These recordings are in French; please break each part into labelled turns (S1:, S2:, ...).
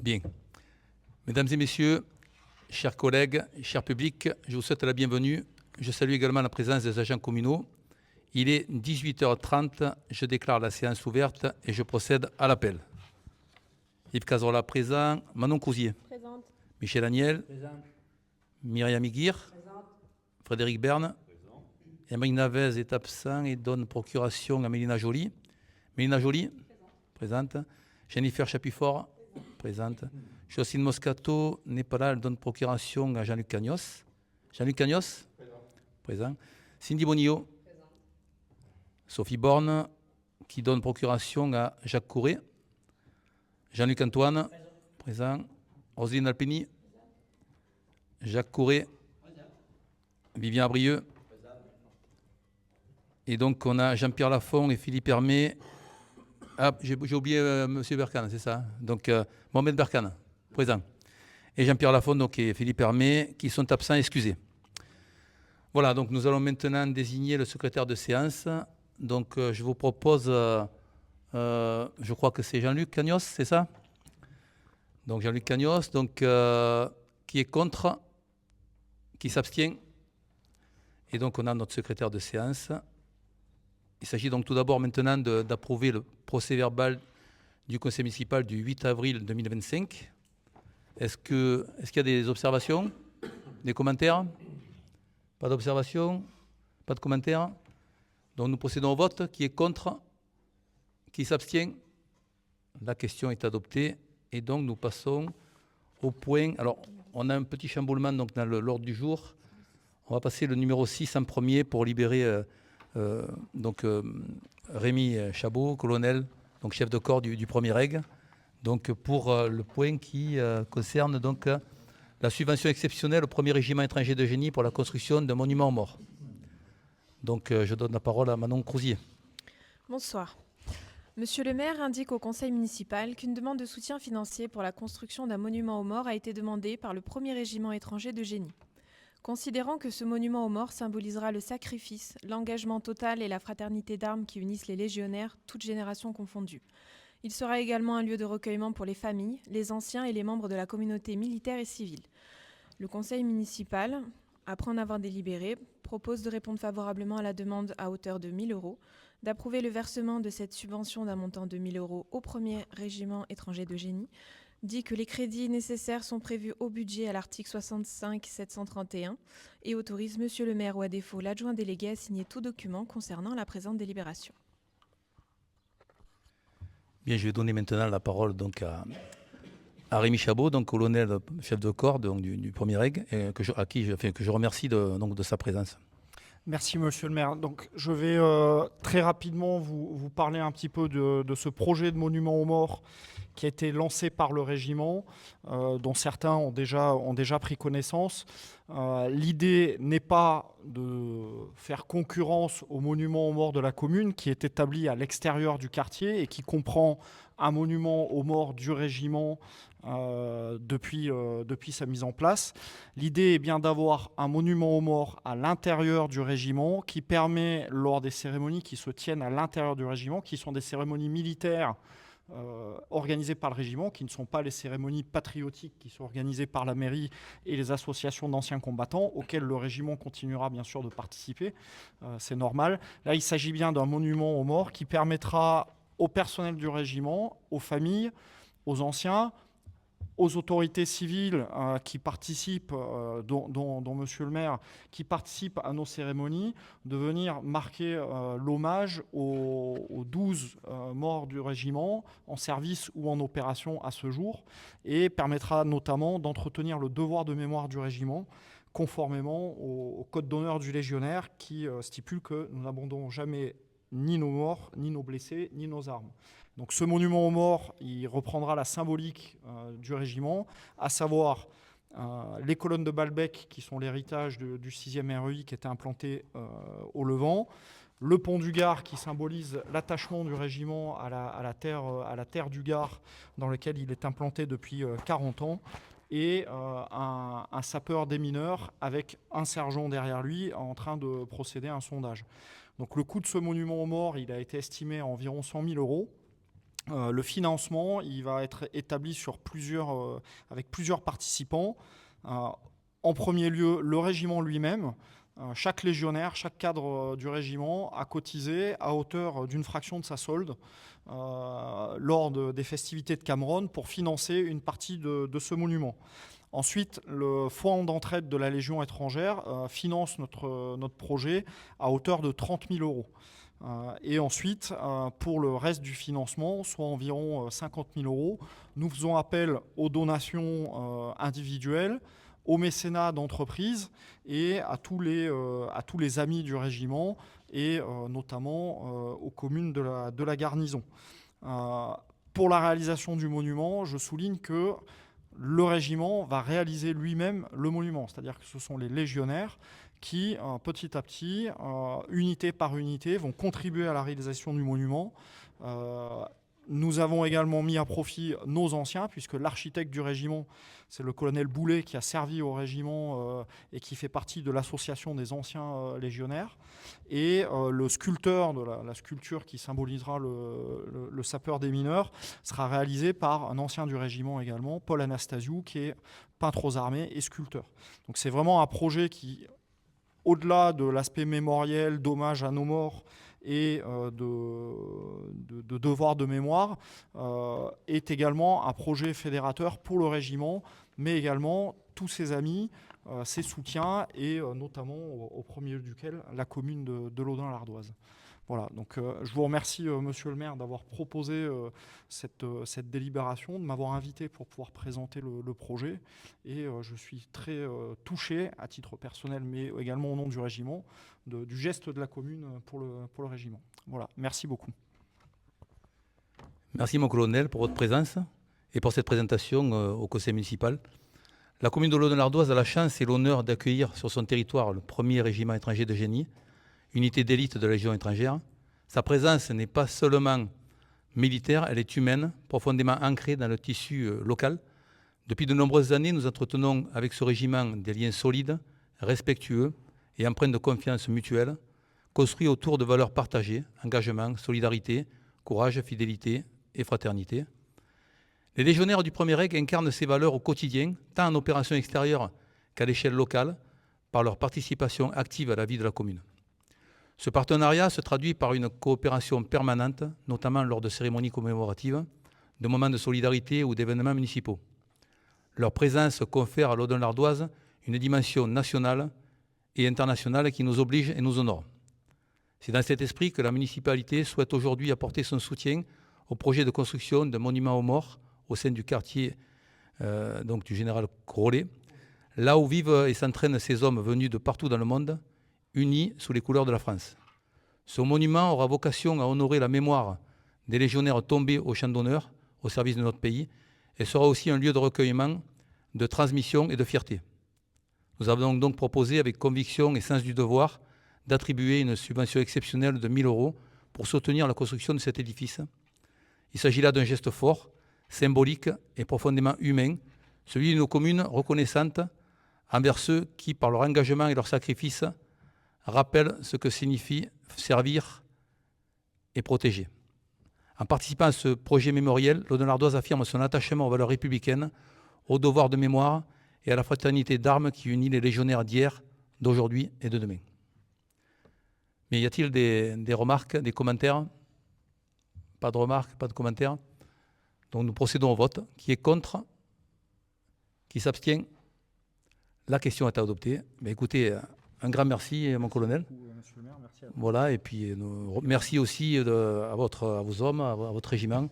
S1: Bien. Mesdames et messieurs, chers collègues, cher public, je vous souhaite la bienvenue. Je salue également la présence des agents communaux. Il est 18h30, je déclare la séance ouverte et je procède à l'appel. Yves Cazorla présent, Manon Cousier.
S2: Présente.
S1: Michel Agnel.
S3: Présent.
S1: Myriam Higuir.
S2: Présente.
S1: Frédéric Berne.
S3: Présent.
S1: Émeric Navez est absent et donne procuration à Mélina Joly. Mélina Joly. Présente. Jennifer Chapifort. Présente. Jocelyne Moscato n'est pas là, elle donne procuration à Jean-Luc Cagnos. Jean-Luc Cagnos. Présent. Cindy Bonillo.
S2: Présente.
S1: Sophie Borne, qui donne procuration à Jacques Courret. Jean-Luc Antoine. Présent. Roselyne Alpini. Jacques Courret. Vivien Abrieux. Et donc, on a Jean-Pierre Lafont et Philippe Hermé. Ah, j'ai oublié M. Berkane, c'est ça. Donc, Mohamed Berkane, présent. Et Jean-Pierre Lafont donc, et Philippe Hermé, qui sont absents, excusés. Voilà, donc nous allons maintenant désigner le secrétaire de séance. Donc, je vous propose, je crois que c'est Jean-Luc Cagnos, c'est ça? Donc, Jean-Luc Cagnos, donc, qui est contre, qui s'abstient. Et donc, on a notre secrétaire de séance. Il s'agit donc tout d'abord maintenant d'approuver le procès-verbal du conseil municipal du 8 avril 2025. Est-ce qu'il y a des observations? Des commentaires? Pas d'observations? Pas de commentaires? Donc nous procédons au vote. Qui est contre? Qui s'abstient? La question est adoptée. Et donc nous passons au point. Alors, on a un petit chamboulement donc, dans l'ordre du jour. On va passer le numéro 6 en premier pour libérer Rémi Chabot, colonel, donc chef de corps du premier reg, donc pour le point qui concerne donc la subvention exceptionnelle au premier régiment étranger de génie pour la construction d'un monument aux morts. Donc je donne la parole à Manon Cousier.
S2: Bonsoir. Monsieur le maire indique au conseil municipal qu'une demande de soutien financier pour la construction d'un monument aux morts a été demandée par le premier régiment étranger de génie. Considérant que ce monument aux morts symbolisera le sacrifice, l'engagement total et la fraternité d'armes qui unissent les légionnaires, toutes générations confondues. Il sera également un lieu de recueillement pour les familles, les anciens et les membres de la communauté militaire et civile. Le conseil municipal, après en avoir délibéré, propose de répondre favorablement à la demande à hauteur de 1 000 €, d'approuver le versement de cette subvention d'un montant de 1 000 € au premier régiment étranger de génie, dit que les crédits nécessaires sont prévus au budget à l'article 65 731 et autorise monsieur le maire ou à défaut l'adjoint délégué à signer tout document concernant la présente délibération.
S1: Bien, je vais donner maintenant la parole donc à Rémi Chabot, donc colonel chef de corps donc, du premier reg, et que je remercie de sa présence.
S4: Merci monsieur le maire. Donc, je vais très rapidement vous parler un petit peu de ce projet de monument aux morts qui a été lancé par le régiment, dont certains ont déjà pris connaissance. L'idée n'est pas de faire concurrence au monument aux morts de la commune qui est établi à l'extérieur du quartier et qui comprend un monument aux morts du régiment depuis sa mise en place. L'idée est bien d'avoir un monument aux morts à l'intérieur du régiment qui permet, lors des cérémonies qui se tiennent à l'intérieur du régiment, qui sont des cérémonies militaires organisées par le régiment, qui ne sont pas les cérémonies patriotiques qui sont organisées par la mairie et les associations d'anciens combattants, auxquelles le régiment continuera bien sûr de participer, c'est normal. Là, il s'agit bien d'un monument aux morts qui permettra au personnel du régiment, aux familles, aux anciens, aux autorités civiles qui participent, dont monsieur le maire, qui participent à nos cérémonies, de venir marquer l'hommage aux 12 morts du régiment en service ou en opération à ce jour, et permettra notamment d'entretenir le devoir de mémoire du régiment, conformément au code d'honneur du légionnaire qui stipule que nous n'abandonnons jamais ni nos morts, ni nos blessés, ni nos armes. Donc ce monument aux morts, il reprendra la symbolique du régiment, à savoir les colonnes de Balbec, qui sont l'héritage du 6e REI qui était implanté au Levant, le pont du Gard, qui symbolise l'attachement du régiment à la terre du Gard, dans lequel il est implanté depuis 40 ans, et un sapeur démineur avec un sergent derrière lui en train de procéder à un sondage. Donc le coût de ce monument aux morts, il a été estimé à environ 100 000 €. Le financement, il va être établi avec plusieurs participants. En premier lieu, le régiment lui-même. Chaque légionnaire, chaque cadre du régiment a cotisé à hauteur d'une fraction de sa solde lors des festivités de Cameron pour financer une partie de ce monument. Ensuite, le fonds d'entraide de la Légion étrangère finance notre projet à hauteur de 30 000 euros. Et ensuite, pour le reste du financement, soit environ 50 000 euros, nous faisons appel aux donations individuelles, au mécénat d'entreprise et à tous les amis du régiment et notamment aux communes de la garnison. Pour la réalisation du monument, je souligne que le régiment va réaliser lui-même le monument, c'est-à-dire que ce sont les légionnaires qui, petit à petit, unité par unité, vont contribuer à la réalisation du monument. Nous avons également mis à profit nos anciens, puisque l'architecte du régiment, c'est le colonel Boulet, qui a servi au régiment et qui fait partie de l'association des anciens légionnaires. Et le sculpteur de la sculpture qui symbolisera le sapeur des mineurs sera réalisé par un ancien du régiment également, Paul Anastasiou, qui est peintre aux armées et sculpteur. Donc c'est vraiment un projet qui, au-delà de l'aspect mémoriel, d'hommage à nos morts, et de devoir de mémoire, est également un projet fédérateur pour le régiment, mais également tous ses amis, ses soutiens, et notamment au premier lieu duquel la commune de Laudun-l'Ardoise. Voilà, donc je vous remercie, monsieur le maire, d'avoir proposé cette délibération, de m'avoir invité pour pouvoir présenter le projet. Et je suis très touché, à titre personnel, mais également au nom du régiment, du geste de la commune pour le régiment. Voilà, merci beaucoup.
S1: Merci, mon colonel, pour votre présence et pour cette présentation au conseil municipal. La commune de Laudun-l'Ardoise a la chance et l'honneur d'accueillir sur son territoire le premier régiment étranger de génie, unité d'élite de la Légion étrangère. Sa présence n'est pas seulement militaire, elle est humaine, profondément ancrée dans le tissu local. Depuis de nombreuses années, nous entretenons avec ce régiment des liens solides, respectueux et empreints de confiance mutuelle, construits autour de valeurs partagées, engagement, solidarité, courage, fidélité et fraternité. Les légionnaires du Premier Reich incarnent ces valeurs au quotidien, tant en opération extérieure qu'à l'échelle locale, par leur participation active à la vie de la commune. Ce partenariat se traduit par une coopération permanente, notamment lors de cérémonies commémoratives, de moments de solidarité ou d'événements municipaux. Leur présence confère à Laudun-l'Ardoise une dimension nationale et internationale qui nous oblige et nous honore. C'est dans cet esprit que la municipalité souhaite aujourd'hui apporter son soutien au projet de construction d'un monument aux morts au sein du quartier donc du général Grolet, là où vivent et s'entraînent ces hommes venus de partout dans le monde, unis sous les couleurs de la France. Ce monument aura vocation à honorer la mémoire des légionnaires tombés au champ d'honneur au service de notre pays et sera aussi un lieu de recueillement, de transmission et de fierté. Nous avons donc proposé avec conviction et sens du devoir d'attribuer une subvention exceptionnelle de 1 000 € pour soutenir la construction de cet édifice. Il s'agit là d'un geste fort, symbolique et profondément humain, celui de nos communes reconnaissantes envers ceux qui, par leur engagement et leur sacrifice, rappellent ce que signifie servir et protéger. En participant à ce projet mémoriel, Laudun-l'Ardoise affirme son attachement aux valeurs républicaines, au devoir de mémoire et à la fraternité d'armes qui unit les légionnaires d'hier, d'aujourd'hui et de demain. Mais y a-t-il des remarques, des commentaires? Pas de remarques, pas de commentaires. Donc nous procédons au vote. Qui est contre? Qui s'abstient? La question est adoptée. Mais écoutez, un grand merci, mon colonel.
S4: Monsieur le maire, merci à vous.
S1: Voilà, et puis merci aussi à vos hommes, à votre régiment,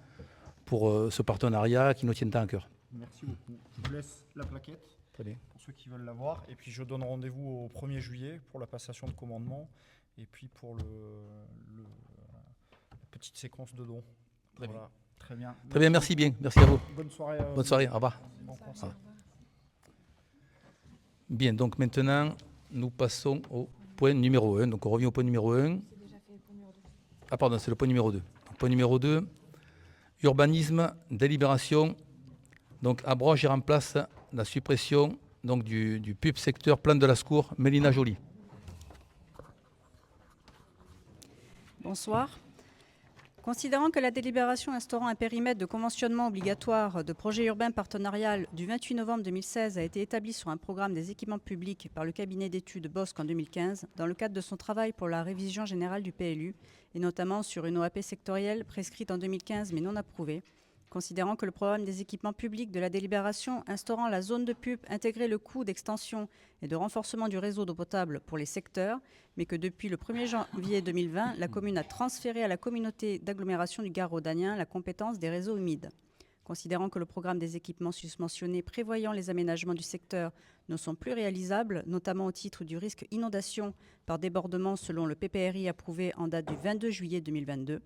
S1: pour ce partenariat qui nous tient tant à cœur.
S4: Merci beaucoup. Je vous laisse la plaquette
S1: Très bien.
S4: pour ceux qui veulent la voir. Et puis je donne rendez-vous au 1er juillet pour la passation de commandement et puis pour la petite séquence de dons.
S1: Très bien.
S4: Très bien.
S1: Très bien, merci bien. Merci à vous.
S4: Bonne soirée.
S1: Bonne soirée, au revoir.
S4: Bon concert.
S1: Bien, donc maintenant, nous passons au point numéro 1. Donc on revient au point numéro 1. Ah pardon, c'est le point numéro 2. Donc, point numéro 2, urbanisme, délibération. Donc abroge et remplace la suppression donc, du PUP secteur plan de la Secours, Mélina Joly.
S3: Bonsoir. Considérant que la délibération instaurant un périmètre de conventionnement obligatoire de projet urbain partenarial du 28 novembre 2016 a été établie sur un programme des équipements publics par le cabinet d'études Bosc en 2015, dans le cadre de son travail pour la révision générale du PLU, et notamment sur une OAP sectorielle prescrite en 2015 mais non approuvée, considérant que le programme des équipements publics de la délibération instaurant la zone de PUP intégrait le coût d'extension et de renforcement du réseau d'eau potable pour les secteurs, mais que depuis le 1er janvier 2020, la commune a transféré à la communauté d'agglomération du Gard rhodanien la compétence des réseaux humides. Considérant que le programme des équipements susmentionnés prévoyant les aménagements du secteur ne sont plus réalisables, notamment au titre du risque inondation par débordement selon le PPRI approuvé en date du 22 juillet 2022,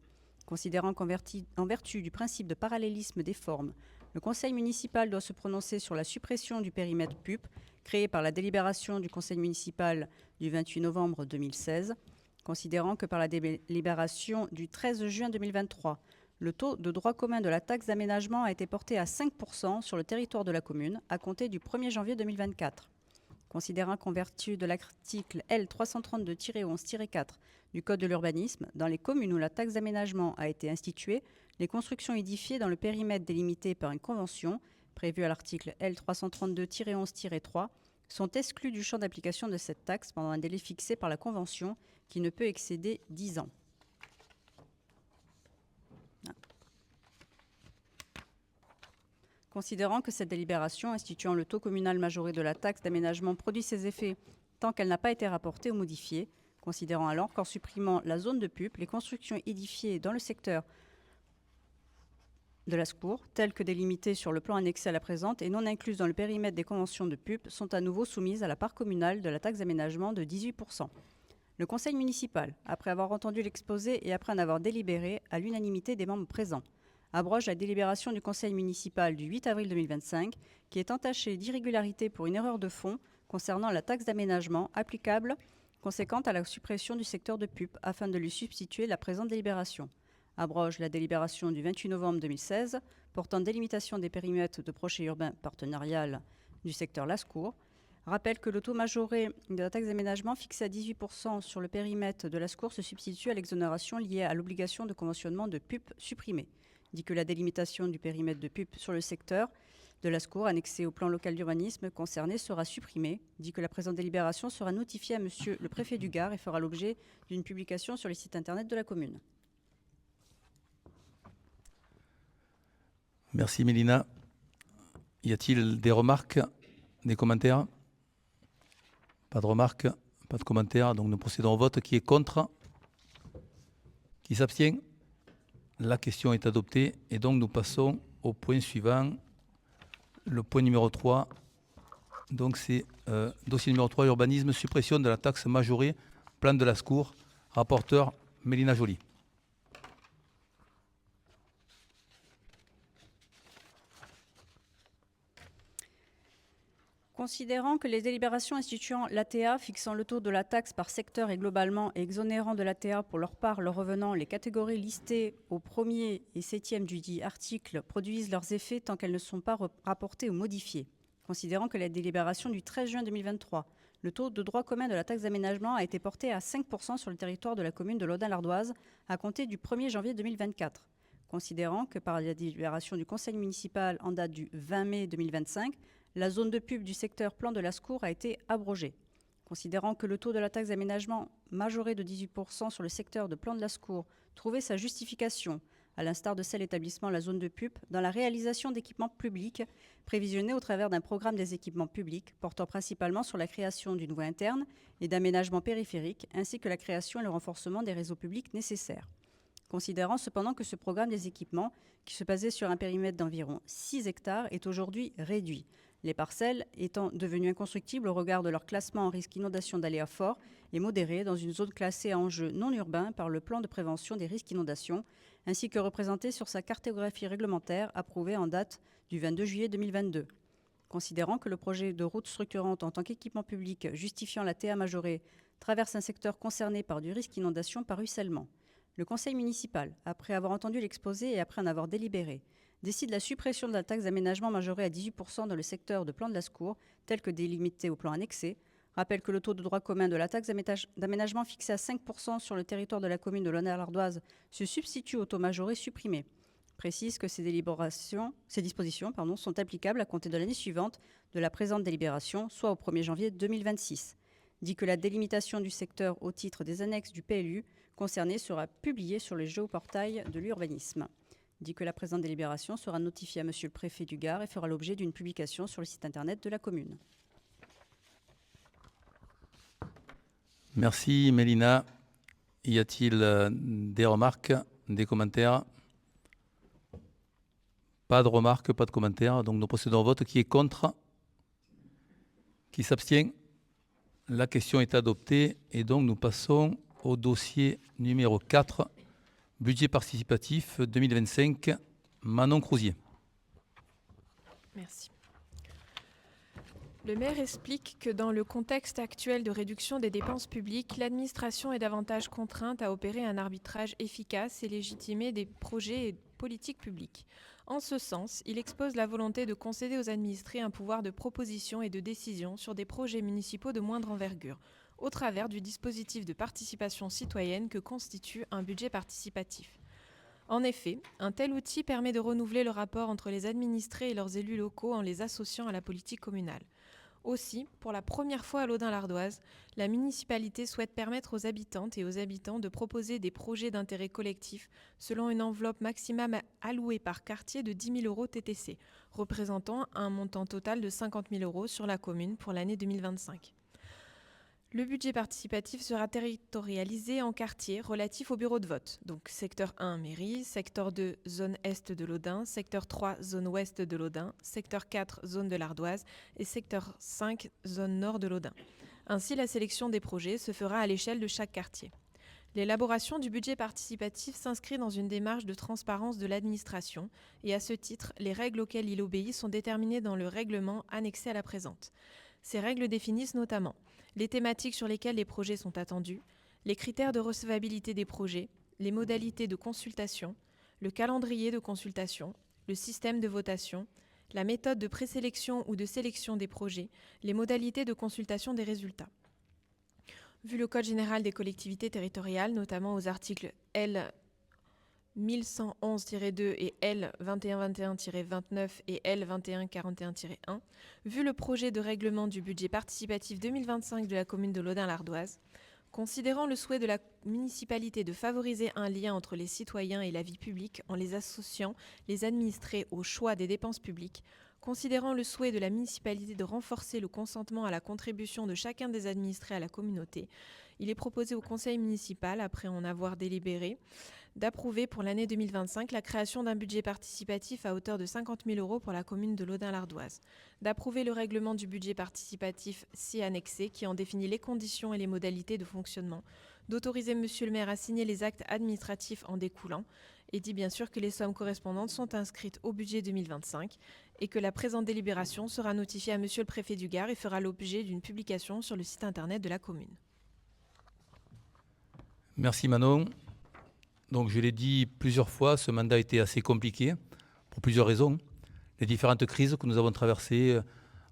S3: considérant qu'en vertu du principe de parallélisme des formes, le conseil municipal doit se prononcer sur la suppression du périmètre PUP créé par la délibération du conseil municipal du 28 novembre 2016, considérant que par la délibération du 13 juin 2023, le taux de droit commun de la taxe d'aménagement a été porté à 5% sur le territoire de la commune à compter du 1er janvier 2024. Considérant qu'en vertu de l'article L332-11-4 du Code de l'urbanisme, dans les communes où la taxe d'aménagement a été instituée, les constructions édifiées dans le périmètre délimité par une convention, prévue à l'article L332-11-3, sont exclues du champ d'application de cette taxe pendant un délai fixé par la convention qui ne peut excéder 10 ans. Considérant que cette délibération instituant le taux communal majoré de la taxe d'aménagement produit ses effets tant qu'elle n'a pas été rapportée ou modifiée, considérant alors qu'en supprimant la zone de PUP, les constructions édifiées dans le secteur de la SCOUR, telles que délimitées sur le plan annexé à la présente et non incluses dans le périmètre des conventions de PUP, sont à nouveau soumises à la part communale de la taxe d'aménagement de 18%. Le conseil municipal, après avoir entendu l'exposé et après en avoir délibéré à l'unanimité des membres présents, abroge la délibération du conseil municipal du 8 avril 2025 qui est entachée d'irrégularité pour une erreur de fond concernant la taxe d'aménagement applicable conséquente à la suppression du secteur de PUP afin de lui substituer la présente délibération. Abroge la délibération du 28 novembre 2016 portant délimitation des périmètres de projet urbain partenarial du secteur Lascours. Rappelle que le taux majoré de la taxe d'aménagement fixé à 18% sur le périmètre de Lascours se substitue à l'exonération liée à l'obligation de conventionnement de PUP supprimée. Dit que la délimitation du périmètre de PUP sur le secteur de Lascours annexé au plan local d'urbanisme concerné sera supprimée. Dit que la présente délibération sera notifiée à monsieur le préfet du Gard et fera l'objet d'une publication sur les sites internet de la commune.
S1: Merci Mélina. Y a-t-il des remarques, des commentaires? Pas de remarques, pas de commentaires, donc nous procédons au vote. Qui est contre? Qui s'abstient? La question est adoptée et donc nous passons au point suivant, le point numéro 3. Donc c'est dossier numéro 3, urbanisme, suppression de la taxe majorée, plan de Lascours. Rapporteur Mélina Joly.
S3: Considérant que les délibérations instituant l'ATA, fixant le taux de la taxe par secteur et globalement et exonérant de l'ATA pour leur part leur revenant les catégories listées au 1er et 7e du dit article produisent leurs effets tant qu'elles ne sont pas rapportées ou modifiées. Considérant que la délibération du 13 juin 2023, le taux de droit commun de la taxe d'aménagement a été porté à 5% sur le territoire de la commune de Laudun-l'Ardoise à compter du 1er janvier 2024. Considérant que par la délibération du conseil municipal en date du 20 mai 2025, la zone de PUP du secteur plan de Lascours a été abrogée. Considérant que le taux de la taxe d'aménagement majoré de 18% sur le secteur de plan de Lascours trouvait sa justification, à l'instar de celle établissant la zone de PUP, dans la réalisation d'équipements publics prévisionnés au travers d'un programme des équipements publics portant principalement sur la création d'une voie interne et d'aménagements périphériques, ainsi que la création et le renforcement des réseaux publics nécessaires. Considérant cependant que ce programme des équipements, qui se basait sur un périmètre d'environ 6 hectares, est aujourd'hui réduit, les parcelles étant devenues inconstructibles au regard de leur classement en risque inondation d'aléas forts et modérés dans une zone classée à enjeux non urbains par le plan de prévention des risques inondations, ainsi que représentée sur sa cartographie réglementaire approuvée en date du 22 juillet 2022. Considérant que le projet de route structurante en tant qu'équipement public justifiant la TA majorée traverse un secteur concerné par du risque inondation par ruissellement, le conseil municipal, après avoir entendu l'exposé et après en avoir délibéré, décide la suppression de la taxe d'aménagement majorée à 18% dans le secteur de plan de Lascours, tel que délimité au plan annexé, rappelle que le taux de droit commun de la taxe d'aménagement fixé à 5% sur le territoire de la commune de Launay-Lardoise se substitue au taux majoré supprimé. Précise que ces dispositions sont applicables à compter de l'année suivante de la présente délibération, soit au 1er janvier 2026. Dit que la délimitation du secteur au titre des annexes du PLU concerné sera publiée sur le géoportail de l'urbanisme. Dit que la présente délibération sera notifiée à Monsieur le Préfet du Gard et fera l'objet d'une publication sur le site internet de la commune.
S1: Merci Mélina. Y a-t-il des remarques, des commentaires? Pas de remarques, pas de commentaires. Donc nous procédons au vote. Qui est contre? Qui s'abstient? La question est adoptée et donc nous passons au dossier numéro 4, budget participatif 2025, Manon Crousier.
S2: Merci. Le maire explique que dans le contexte actuel de réduction des dépenses publiques, l'administration est davantage contrainte à opérer un arbitrage efficace et légitimer des projets et politiques publiques. En ce sens, il expose la volonté de concéder aux administrés un pouvoir de proposition et de décision sur des projets municipaux de moindre envergure, au travers du dispositif de participation citoyenne que constitue un budget participatif. En effet, un tel outil permet de renouveler le rapport entre les administrés et leurs élus locaux en les associant à la politique communale. Aussi, pour la première fois à Laudun-Lardoise, la municipalité souhaite permettre aux habitantes et aux habitants de proposer des projets d'intérêt collectif selon une enveloppe maximale allouée par quartier de 10 000 € TTC, représentant un montant total de 50 000 € sur la commune pour l'année 2025. Le budget participatif sera territorialisé en quartiers relatifs au bureau de vote. Donc secteur 1, mairie, secteur 2, zone est de Laudun, secteur 3, zone ouest de Laudun, secteur 4, zone de l'Ardoise et secteur 5, zone nord de Laudun. Ainsi, la sélection des projets se fera à l'échelle de chaque quartier. L'élaboration du budget participatif s'inscrit dans une démarche de transparence de l'administration et à ce titre, les règles auxquelles il obéit sont déterminées dans le règlement annexé à la présente. Ces règles définissent notamment les thématiques sur lesquelles les projets sont attendus, les critères de recevabilité des projets, les modalités de consultation, le calendrier de consultation, le système de votation, la méthode de présélection ou de sélection des projets, les modalités de consultation des résultats. Vu le Code général des collectivités territoriales, notamment aux articles L. 1111-2 et L 2121-29 et L 2141-1, vu le projet de règlement du budget participatif 2025 de la commune de Laudun-Lardoise, considérant le souhait de la municipalité de favoriser un lien entre les citoyens et la vie publique en les associant les administrés au choix des dépenses publiques, considérant le souhait de la municipalité de renforcer le consentement à la contribution de chacun des administrés à la communauté, il est proposé au conseil municipal, après en avoir délibéré, d'approuver pour l'année 2025 la création d'un budget participatif à hauteur de 50 000 € pour la commune de Laudun-Lardoise, d'approuver le règlement du budget participatif ci annexé qui en définit les conditions et les modalités de fonctionnement, d'autoriser Monsieur le maire à signer les actes administratifs en découlant, et dit bien sûr que les sommes correspondantes sont inscrites au budget 2025 et que la présente délibération sera notifiée à Monsieur le préfet du Gard et fera l'objet d'une publication sur le site internet de la commune.
S1: Merci Manon. Donc je l'ai dit plusieurs fois, ce mandat a été assez compliqué pour plusieurs raisons. Les différentes crises que nous avons traversées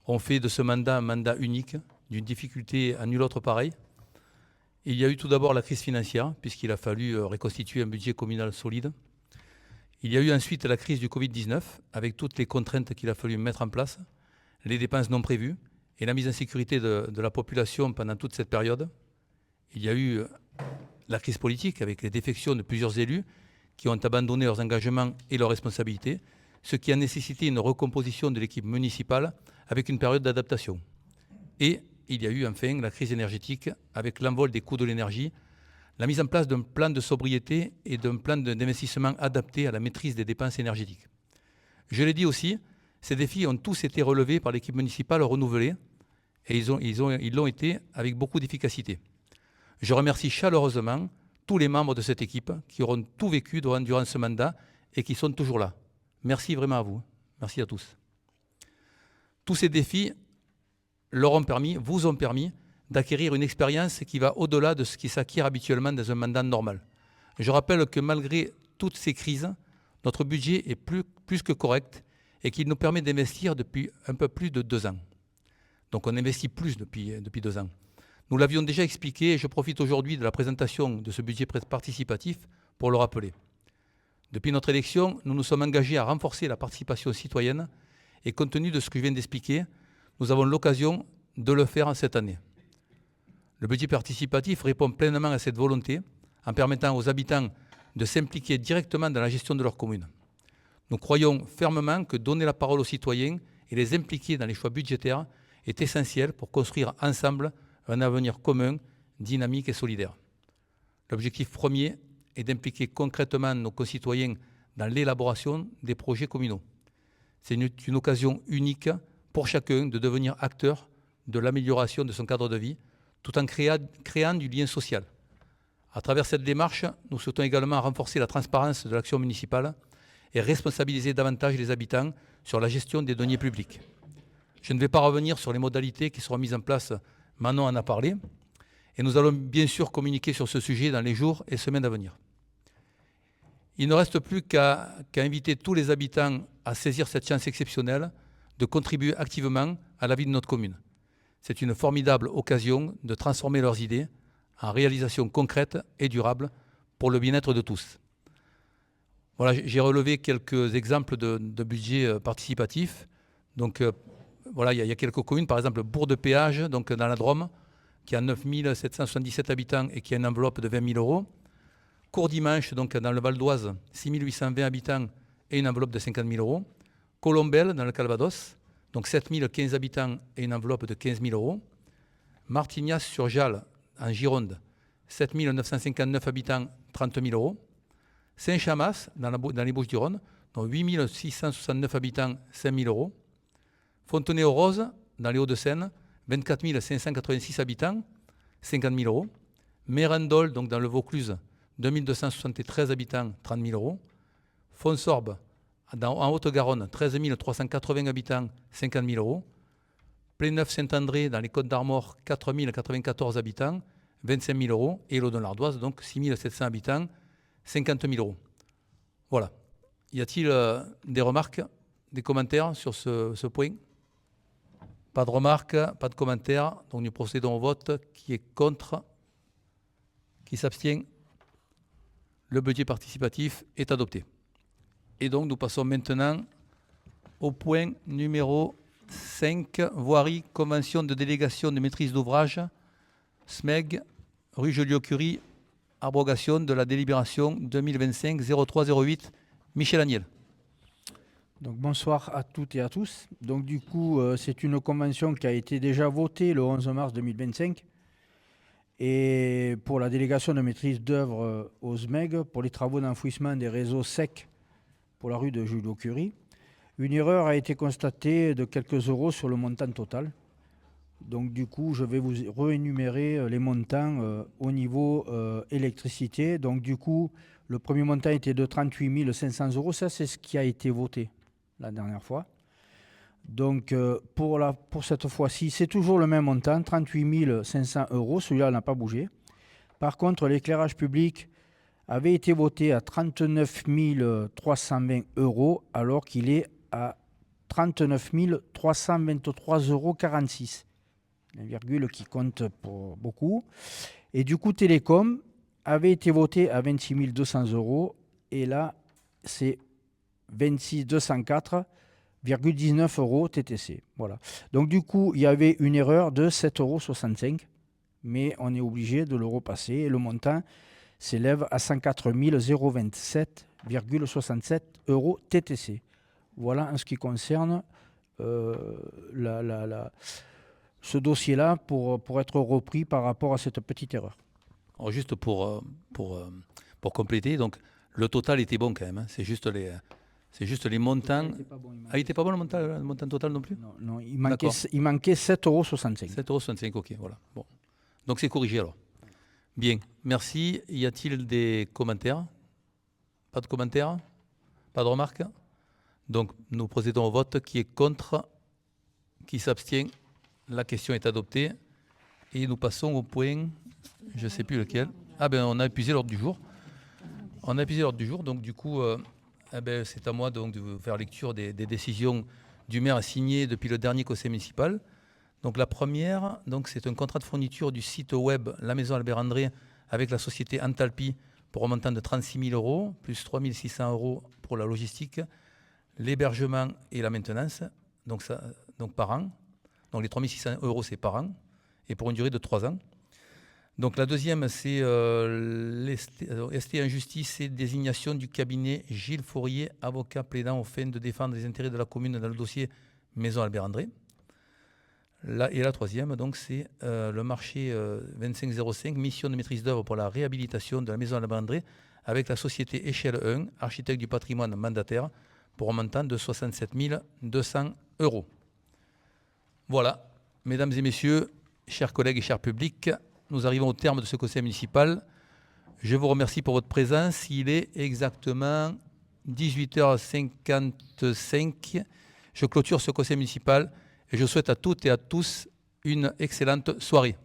S1: ont fait de ce mandat un mandat unique, d'une difficulté à nul autre pareil. Il y a eu tout d'abord la crise financière, puisqu'il a fallu reconstituer un budget communal solide. Il y a eu ensuite la crise du Covid-19, avec toutes les contraintes qu'il a fallu mettre en place, les dépenses non prévues et la mise en sécurité de la population pendant toute cette période. Il y a eu la crise politique, avec les défections de plusieurs élus qui ont abandonné leurs engagements et leurs responsabilités, ce qui a nécessité une recomposition de l'équipe municipale avec une période d'adaptation. Et il y a eu enfin la crise énergétique avec l'envol des coûts de l'énergie, la mise en place d'un plan de sobriété et d'un plan d'investissement adapté à la maîtrise des dépenses énergétiques. Je l'ai dit aussi, ces défis ont tous été relevés par l'équipe municipale renouvelée et ils l'ont été avec beaucoup d'efficacité. Je remercie chaleureusement tous les membres de cette équipe qui auront tout vécu durant ce mandat et qui sont toujours là. Merci vraiment à vous. Merci à tous. Tous ces défis vous ont permis d'acquérir une expérience qui va au-delà de ce qui s'acquiert habituellement dans un mandat normal. Je rappelle que malgré toutes ces crises, notre budget est plus que correct et qu'il nous permet d'investir depuis un peu plus de 2 ans. Donc on investit plus depuis 2 ans. Nous l'avions déjà expliqué et je profite aujourd'hui de la présentation de ce budget participatif pour le rappeler. Depuis notre élection, nous nous sommes engagés à renforcer la participation citoyenne et compte tenu de ce que je viens d'expliquer, nous avons l'occasion de le faire cette année. Le budget participatif répond pleinement à cette volonté en permettant aux habitants de s'impliquer directement dans la gestion de leur commune. Nous croyons fermement que donner la parole aux citoyens et les impliquer dans les choix budgétaires est essentiel pour construire ensemble un avenir commun, dynamique et solidaire. L'objectif premier est d'impliquer concrètement nos concitoyens dans l'élaboration des projets communaux. C'est une occasion unique pour chacun de devenir acteur de l'amélioration de son cadre de vie, tout en créant du lien social. À travers cette démarche, nous souhaitons également renforcer la transparence de l'action municipale et responsabiliser davantage les habitants sur la gestion des deniers publics. Je ne vais pas revenir sur les modalités qui seront mises en place, Manon en a parlé, et nous allons bien sûr communiquer sur ce sujet dans les jours et semaines à venir. Il ne reste plus qu'à inviter tous les habitants à saisir cette chance exceptionnelle de contribuer activement à la vie de notre commune. C'est une formidable occasion de transformer leurs idées en réalisations concrètes et durables pour le bien-être de tous. Voilà, j'ai relevé quelques exemples de budget participatif. Donc voilà, il y a quelques communes, par exemple Bourg-de-Péage, donc dans la Drôme, qui a 9 777 habitants et qui a une enveloppe de 20 000 euros. Courdimanche, donc dans le Val d'Oise, 6 820 habitants et une enveloppe de 50 000 euros. Colombelle, dans le Calvados, donc 7 015 habitants et une enveloppe de 15 000 euros. Martignas-sur-Jalles, en Gironde, 7 959 habitants, 30 000 euros. Saint-Chamas, dans les Bouches-du-Rhône, donc 8 669 habitants, 5 000 euros. Fontenay-aux-Roses, dans les Hauts-de-Seine, 24 586 habitants, 50 000 euros. Mérindol, donc dans le Vaucluse, 2 273 habitants, 30 000 euros. Fonsorbe, en Haute-Garonne, 13 380 habitants, 50 000 euros. Pléneuf-Saint-André, dans les Côtes-d'Armor, 4 094 habitants, 25 000 euros. Et l'Audon-l'Ardoise, donc 6 700 habitants, 50 000 euros. Voilà. Y a-t-il des remarques, des commentaires sur ce point? Pas de remarques, pas de commentaires. Donc nous procédons au vote. Qui est contre? Qui s'abstient? Le budget participatif est adopté. Et donc nous passons maintenant au point numéro 5, voirie, convention de délégation de maîtrise d'ouvrage, SMEG, rue Joliot-Curie, abrogation de la délibération 2025-0308. Michel Agnel.
S5: Donc bonsoir à toutes et à tous. Donc du coup, c'est une convention qui a été déjà votée le 11 mars 2025 et pour la délégation de maîtrise d'œuvre au SMEG pour les travaux d'enfouissement des réseaux secs pour la rue de Joliot-Curie. Une erreur a été constatée de quelques euros sur le montant total. Donc du coup, je vais vous réénumérer les montants au niveau électricité. Donc du coup, le premier montant était de 38 500 euros. Ça, c'est ce qui a été voté la dernière fois. Donc pour cette fois-ci, c'est toujours le même montant, 38 500 euros. Celui-là n'a pas bougé. Par contre, l'éclairage public avait été voté à 39 320 euros alors qu'il est à 39 323,46 euros. Une virgule qui compte pour beaucoup. Et du coup, Télécom avait été voté à 26 200 euros et là, c'est 26 204,19 euros TTC. Voilà. Donc du coup, il y avait une erreur de 7,65 euros, mais on est obligé de le repasser et le montant s'élève à 104 027,67 euros TTC. Voilà en ce qui concerne ce dossier-là pour être repris par rapport à cette petite erreur.
S1: Alors juste pour compléter, donc le total était bon quand même. Hein. C'est juste les montants. Il n'était pas bon le montant total non plus?
S5: Non, il manquait 7,65 euros.
S1: 7,65 €, ok, voilà. Bon. Donc c'est corrigé alors. Bien, merci. Y a-t-il des commentaires? Pas de commentaires? Pas de remarques? Donc nous procédons au vote. Qui est contre? Qui s'abstient? La question est adoptée. Et nous passons au point, je ne sais plus lequel. Ah ben on a épuisé l'ordre du jour. Donc du coup, c'est à moi donc, de vous faire lecture des décisions du maire signées depuis le dernier conseil municipal. Donc la première, c'est un contrat de fourniture du site web La Maison Albert André avec la société Antalpi pour un montant de 36 000 euros, plus 3 600 euros pour la logistique, l'hébergement et la maintenance, donc par an. Donc les 3 600 euros, c'est par an, et pour une durée de 3 ans. Donc la deuxième, c'est ST Injustice et désignation du cabinet Gilles Fourier, avocat plaidant aux fins de défendre les intérêts de la commune dans le dossier Maison Albert André. Et la troisième, c'est le marché 2505, mission de maîtrise d'œuvre pour la réhabilitation de la Maison Albert André avec la société Échelle 1, architecte du patrimoine mandataire, pour un montant de 67 200 euros. Voilà, mesdames et messieurs, chers collègues et chers publics, nous arrivons au terme de ce conseil municipal. Je vous remercie pour votre présence. Il est exactement 18h55. Je clôture ce conseil municipal et je souhaite à toutes et à tous une excellente soirée.